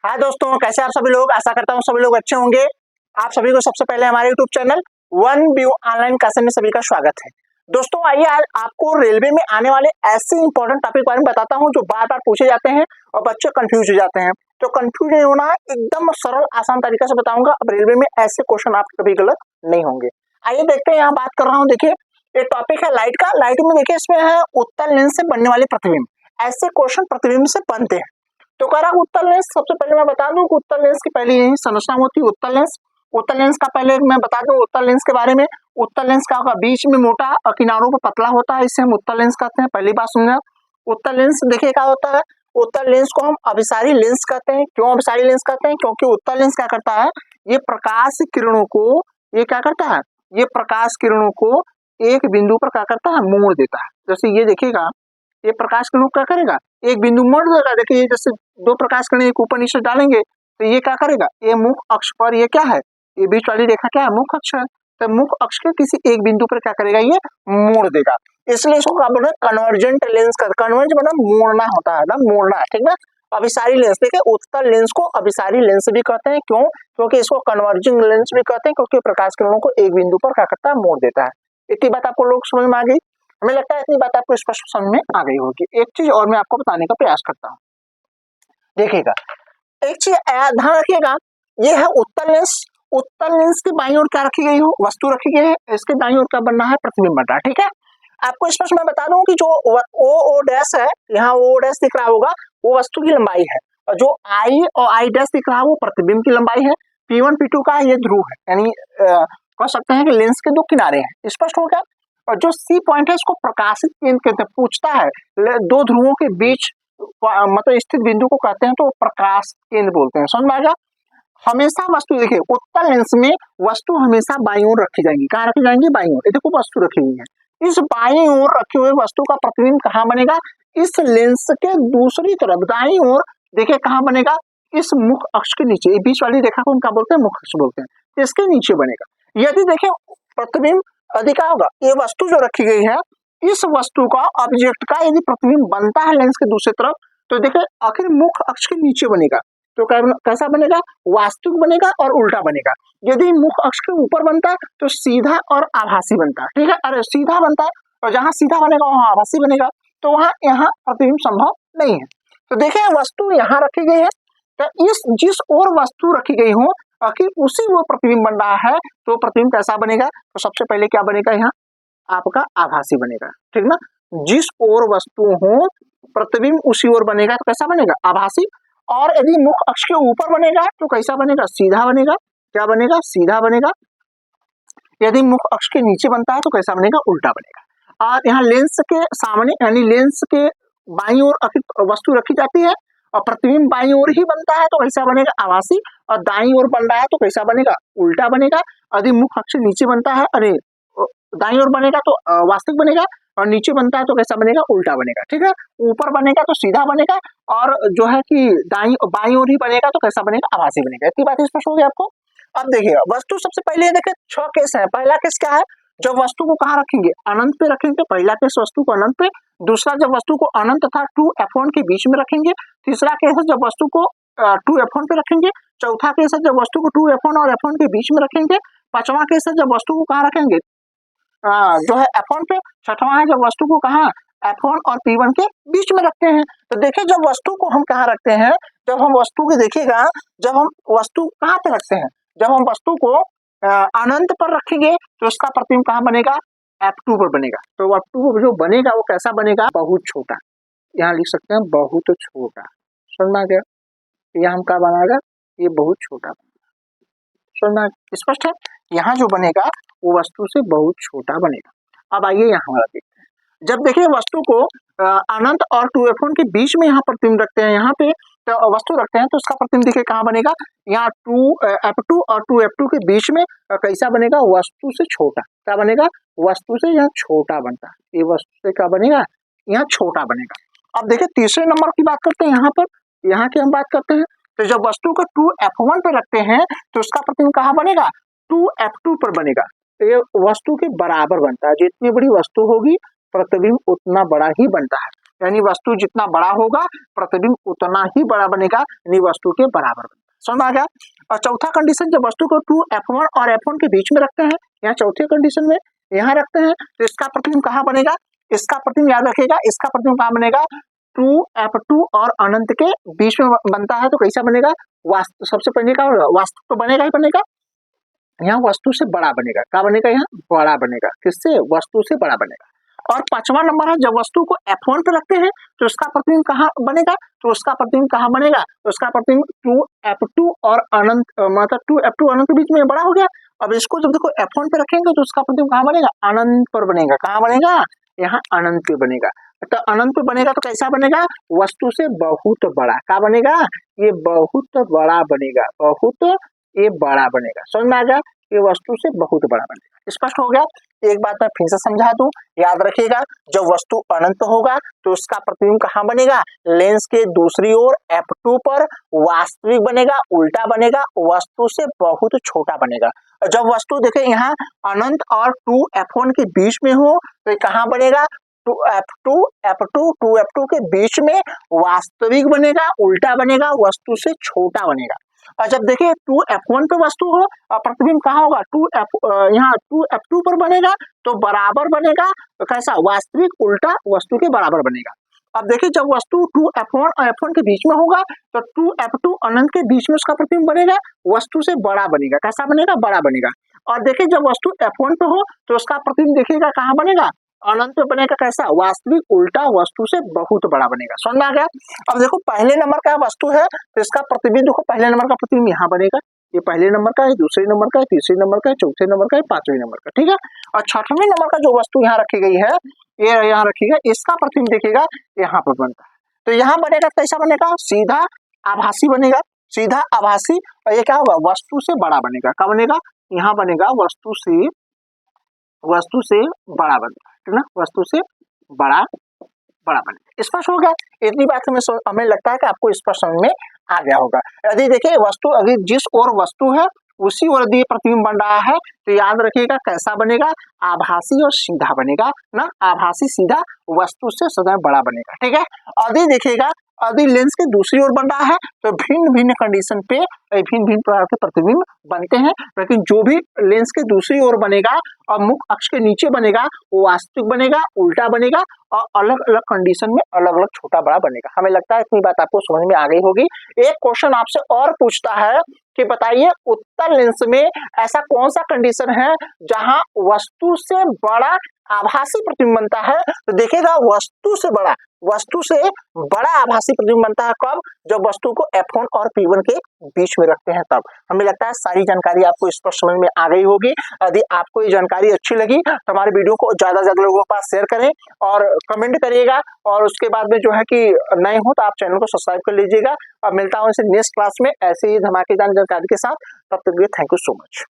हाय दोस्तों, कैसे आप सभी लोग। आशा करता हूँ सभी लोग अच्छे होंगे। आप सभी को सबसे पहले हमारे YouTube channel one view online classes में सभी का स्वागत है। दोस्तों आइए आज आपको रेलवे में आने वाले ऐसे इंपॉर्टेंट टॉपिक के बारे में बताता हूँ जो बार बार पूछे जाते हैं और बच्चे कंफ्यूज हो जाते हैं। तो कंफ्यूज नहीं होना, एकदम सरल आसान तरीका से बताऊंगा। अब रेलवे में ऐसे क्वेश्चन आपके कभी गलत नहीं होंगे। आइए देखते हैं, यहाँ बात कर रहा हूँ। देखिए ये टॉपिक है लाइट का। लाइट में देखिए इसमें है उत्तल लेंस से बनने वाली प्रतिबिंब। ऐसे क्वेश्चन प्रतिबिंब से बनते हैं। तो कह रहा उत्तल लेंस, सबसे पहले मैं बता दूं कि उत्तल लेंस की पहली यही संरचना होती है उत्तल लेंस। उत्तल लेंस का पहले मैं बता दूं उत्तल लेंस के बारे में। उत्तल लेंस का होगा बीच में मोटा और किनारों पर पतला होता है, इसे हम उत्तल लेंस कहते हैं। पहली बात सुनना, उत्तल लेंस देखिए क्या होता है। उत्तल लेंस को हम अभिसारी लेंस कहते हैं। क्यों अभिसारी लेंस कहते हैं? क्योंकि उत्तल लेंस क्या करता है, ये प्रकाश किरणों को, ये क्या करता है, ये प्रकाश किरणों को एक बिंदु पर क्या करता है, मोड़ देता है। जैसे ये देखिएगा, ये प्रकाश किरणों क्या करेगा, एक बिंदु मोड़ देगा। देखिए जैसे दो प्रकाश किरण एक ऊपर नीचे डालेंगे तो ये क्या करेगा, ये मुख अक्ष पर, ये क्या है, ये बीच वाली रेखा क्या है, मुख अक्ष है। तो मुख अक्ष के किसी एक बिंदु पर क्या करेगा, ये मोड़ देगा। इसलिए इसको क्या बोलते हैं, कन्वर्जेंट लेंस का। कन्वर्ज मतलब मोड़ना होता है ना, मोड़ना, ठीक ना। अभिसारी लेंस, देखिए उत्तल लेंस को अभिसारी लेंस भी कहते हैं। क्यों? क्योंकि इसको कन्वर्जिंग लेंस भी कहते हैं, क्योंकि प्रकाश किरणों को एक बिंदु पर क्या करता है, मोड़ देता है। इतनी बात आपको लोग समझ में आ गई। हमें लगता है इतनी बात आपको स्पष्ट समझ में आ गई होगी। एक चीज और मैं आपको बताने का प्रयास करता हूँ। देखिएगा, एक चीज ध्यान रखिएगा, ये है उत्तल लेंस। उत्तल लेंस की बाईं ओर क्या रखी गई हो, वस्तु रखी गई है। इसके दाईं ओर क्या बनना है, प्रतिबिंब बन रहा है, ठीक है। आपको स्पष्ट मैं बता दूं कि जो ओ डैश है, यहाँ ओ डैश दिख रहा होगा, वो वस्तु की लंबाई है। और जो आई और आई डैश दिख रहा है वो प्रतिबिंब की लंबाई है। P1 P2 का ये ध्रुव है, यानी कह सकते हैं कि लेंस के दो किनारे हैं। स्पष्ट हो गया। और जो सी पॉइंट है इसको प्रकाशित केंद्र कहते हैं। पूछता है दो ध्रुवों के बीच मतलब स्थित बिंदु को कहते हैं तो प्रकाश केंद्र बोलते हैं। समझ में आएगा। हमेशा वस्तु, देखिए उत्तल लेंस में वस्तु हमेशा बाईं ओर रखी जाएंगी। कहाँ रखी जाएंगी, बाईं ओर। देखो वस्तु रखी हुई है, इस बाईं ओर रखे हुए वस्तु का प्रतिबिंब कहाँ बनेगा, इस लेंस के दूसरी तरफ दाईं ओर। देखिए कहाँ बनेगा, इस मुख अक्ष के नीचे। ये बीच वाली रेखा को हम क्या बोलते हैं, मुख अक्ष बोलते हैं। इसके नीचे बनेगा। यदि देखिए प्रतिबिंब अधिक होगा, ये वस्तु जो रखी गई है, इस वस्तु का, ऑब्जेक्ट का यदि प्रतिबिंब बनता है लेंस के दूसरी तरफ, तो देखिए आखिर मुख अक्ष के नीचे बनेगा। तो कैसा बनेगा, वास्तविक बनेगा और उल्टा बनेगा। यदि मुख अक्ष के ऊपर बनता है तो सीधा और आभासी बनता है, ठीक है। अरे सीधा बनता है, और जहां सीधा बनेगा वहां आभासी बनेगा, तो वहां यहाँ प्रतिबिंब संभव नहीं है। तो देखिए वस्तु यहाँ रखी गई है, तो इस जिस ओर वस्तु रखी गई हो आखिर उसी वो प्रतिबिंब बन रहा है, तो प्रतिबिंब कैसा बनेगा, तो सबसे पहले क्या बनेगा, यहाँ आपका आभासी बनेगा, ठीक ना। जिस ओर वस्तु हो प्रतिबिंब उसी ओर बनेगा, तो कैसा बनेगा, आभासी। और यदि मुख अक्ष के ऊपर बनेगा तो कैसा बनेगा, सीधा बनेगा। क्या बनेगा, सीधा बनेगा। यदि मुख अक्ष के नीचे बनता है तो कैसा बनेगा, उल्टा बनेगा। और यहाँ लेंस के सामने, यानी लेंस के बाईं ओर वस्तु रखी जाती है और प्रतिबिंब बाईं ओर ही बनता है तो कैसा बनेगा, आभासी। और दाईं ओर बन रहा है तो कैसा बनेगा, उल्टा बनेगा। यदि मुख अक्ष नीचे बनता है, अरे दाईं ओर बनेगा तो वास्तविक बनेगा, और नीचे बनता है तो कैसा बनेगा, उल्टा बनेगा, ठीक है। ऊपर बनेगा तो सीधा बनेगा, और जो है कि बाईं ओर ही बनेगा तो कैसा बनेगा, आभासी बनेगा। इतनी बात स्पष्ट हो गई आपको। अब देखिएगा वस्तु, सबसे पहले देखिए 6 केस है। पहला केस क्या है, जब वस्तु को कहाँ रखेंगे, अनंत पे रखेंगे। पहला केस वस्तु को अनंत पे। दूसरा, जब वस्तु को अनंत तथा 2f1 के बीच में रखेंगे। तीसरा केस है जब वस्तु को 2f1 पे रखेंगे। चौथा केस है जब वस्तु को 2f1 और f1 के बीच में रखेंगे। पांचवा केस है जब वस्तु को कहाँ रखेंगे, जो है f1 पे। छठवां है जब वस्तु को कहाँ, f1 और p1 के बीच में रखते हैं। तो देखिए जब वस्तु को हम कहाँ रखते हैं, जब हम वस्तु को देखिएगा, जब हम वस्तु कहाँ पे रखते हैं, जब हम वस्तु को अनंत पर रखेंगे तो उसका प्रतिबिंब कहाँ बनेगा, f2 पर बनेगा। तो f2 जो बनेगा वो कैसा बनेगा, बहुत छोटा। यहाँ लिख सकते हैं बहुत छोटा। समझ में आ गया। यहाँ हम क्या बनाएगा, ये बहुत छोटा। समझ में स्पष्ट है। यहाँ जो बनेगा वो वस्तु से बहुत छोटा बनेगा। अब आइए यहाँ वाला देखते हैं। जब देखिए वस्तु को अनंत और 2f1 के बीच में यहाँ प्रतिबिंब रखते हैं, यहाँ पे तो वस्तु रखते हैं, तो उसका प्रतिबिंब देखिए कहाँ बनेगा, यहाँ 2f2 और 2f2 के बीच में। कैसा बनेगा, वस्तु से छोटा। क्या बनेगा, वस्तु से यहाँ छोटा बनता है। ये वस्तु से क्या बनेगा, यहाँ छोटा बनेगा। अब देखिए तीसरे नंबर की बात करते हैं। यहाँ पर, यहाँ की हम बात करते हैं, तो जब वस्तु को 2f1 पर रखते हैं तो उसका प्रतिबिंब कहाँ बनेगा, 2f2 पर बनेगा। तो ये वस्तु के बराबर बनता है। जितनी बड़ी वस्तु होगी प्रतिबिंब उतना बड़ा ही बनता है। यानी वस्तु जितना बड़ा होगा प्रतिबिंब उतना ही बड़ा बनेगा, यानी वस्तु के बराबर बनेगा। समझ आ गया। और चौथा कंडीशन, जब वस्तु को 2f1 और f1 के बीच में रखते हैं, यहाँ चौथे कंडीशन में यहाँ रखते हैं, तो इसका प्रतिबिंब कहाँ बनेगा, इसका प्रतिबिंब याद रखिएगा, इसका प्रतिबिंब कहाँ बनेगा, 2f2 और अनंत के बीच में बनता है, तो कैसा बनेगा, वास्तु, सबसे पहले क्या होगा, वास्तु तो बनेगा ही बनेगा, यहाँ वस्तु से बड़ा बनेगा, क्या बनेगा, यहाँ बड़ा बनेगा, किससे, वस्तु से बड़ा बनेगा। और पांचवा नंबर है, जब वस्तु को f1 पे रखते हैं तो उसका प्रतिबिंब कहाँ बनेगा, तो उसका प्रतिबिंब कहाँ बनेगा, तो उसका प्रतिबिंब 2f2 और अनंत, मतलब 2f2 अनंत के बीच में बड़ा हो गया। अब इसको जब देखो f1 पे रखेंगे तो उसका प्रतिबिंब कहाँ बनेगा, अनंत पर बनेगा, कहाँ बनेगा, यहाँ अनंत पे बनेगा। तो अनंत पे बनेगा तो कैसा बनेगा, वस्तु से बहुत बड़ा, क्या बनेगा, ये बहुत बड़ा बनेगा, बहुत ये बड़ा बनेगा। समझ में आ गया, ये वस्तु से बहुत बड़ा बनेगा। स्पष्ट हो गया। एक बात मैं फिर से समझा दूं, याद रखिएगा, जब वस्तु अनंत होगा तो उसका प्रतिबिंब कहाँ बनेगा, लेंस के दूसरी ओर f2 पर वास्तविक बनेगा, उल्टा बनेगा, वस्तु से बहुत छोटा बनेगा। जब वस्तु देखे यहाँ अनंत और 2f1 के बीच में हो तो कहाँ बनेगा, 2f2 के बीच में वास्तविक बनेगा, उल्टा बनेगा, वस्तु से छोटा बनेगा। और जब देखिए 2f1 पे वस्तु हो और प्रतिबिंब कहाँ होगा, यहाँ 2f2 पर बनेगा तो बराबर बनेगा, तो कैसा, वास्तविक उल्टा वस्तु के बराबर बनेगा। अब देखिए जब वस्तु 2f1 और f1 के बीच में होगा तो 2f2 अनंत के बीच में उसका प्रतिबिंब बनेगा, वस्तु से बड़ा बनेगा, कैसा बनेगा, बड़ा बनेगा। और देखिए जब वस्तु f1 पे हो तो उसका प्रतिबिंब देखिएगा कहाँ बनेगा, अनंत पे बनेगा, कैसा, वास्तविक उल्टा वस्तु से बहुत बड़ा बनेगा। समझ में आ गया। अब देखो पहले नंबर का वस्तु है तो इसका प्रतिबिंब देखो, पहले नंबर का प्रतिबिंब यहाँ बनेगा, ये पहले नंबर का है, दूसरे नंबर का है, तीसरे नंबर का है, चौथे नंबर का है, पांचवें नंबर का, ठीक है। और छठवें नंबर का जो वस्तु यहाँ रखी गई है, ये यहाँ रखी है, इसका प्रतिबिंब देखिएगा यहाँ पर बनता है, तो यहाँ बनेगा, कैसा बनेगा, सीधा आभासी बनेगा, सीधा आभासी। और ये क्या होगा, वस्तु से बड़ा बनेगा, क्या बनेगा, यहाँ बनेगा वस्तु से बड़ा बनेगा, ठीक ना, वस्तु से बड़ा बनेगा। स्पष्ट हो गया। इतनी बात हमें लगता है कि आपको स्पष्ट समझ में आ गया होगा। यदि देखिए वस्तु अभी जिस ओर वस्तु है उसी ओर यदि प्रतिबिंब बन रहा है तो याद रखिएगा कैसा बनेगा, आभासी और सीधा बनेगा ना, आभासी सीधा वस्तु से सदैव बड़ा बनेगा, ठीक है। यदि देखिएगा यदि लेंस के दूसरी ओर बन रहा है तो भिन्न भिन्न कंडीशन पे भिन्न भिन्न प्रकार के प्रतिबिंब बनते हैं, लेकिन जो भी लेंस के दूसरी ओर बनेगा और मुख्य अक्ष के नीचे बनेगा वो वास्तविक बनेगा, उल्टा बनेगा और अलग अलग कंडीशन में अलग अलग छोटा बड़ा बनेगा। हमें लगता है इतनी बात आपको समझ में आ गई होगी। एक क्वेश्चन आपसे और पूछता है कि बताइए उत्तल लेंस में ऐसा कौन सा कंडीशन है जहां वस्तु से बड़ा आभासी प्रतिबिंब बनता है, तो देखिएगा वस्तु से बड़ा आभासी प्रतिबिंब बनता है कब, जब वस्तु को f1 और p1 के बीच में रखते हैं तब। हमें लगता है सारी जानकारी आपको स्पष्ट समझ में आ गई होगी। यदि आपको ये जानकारी अच्छी लगी तो हमारे वीडियो को ज्यादा से ज्यादा लोगों के पास शेयर करें और कमेंट करिएगा, और उसके बाद में जो है कि नए हो तो आप चैनल को सब्सक्राइब कर लीजिएगा। अब मिलता हूँ इसे नेक्स्ट क्लास में ऐसे ही धमाकेदार जानकारी के साथ, तब तक के लिए थैंक यू सो मच।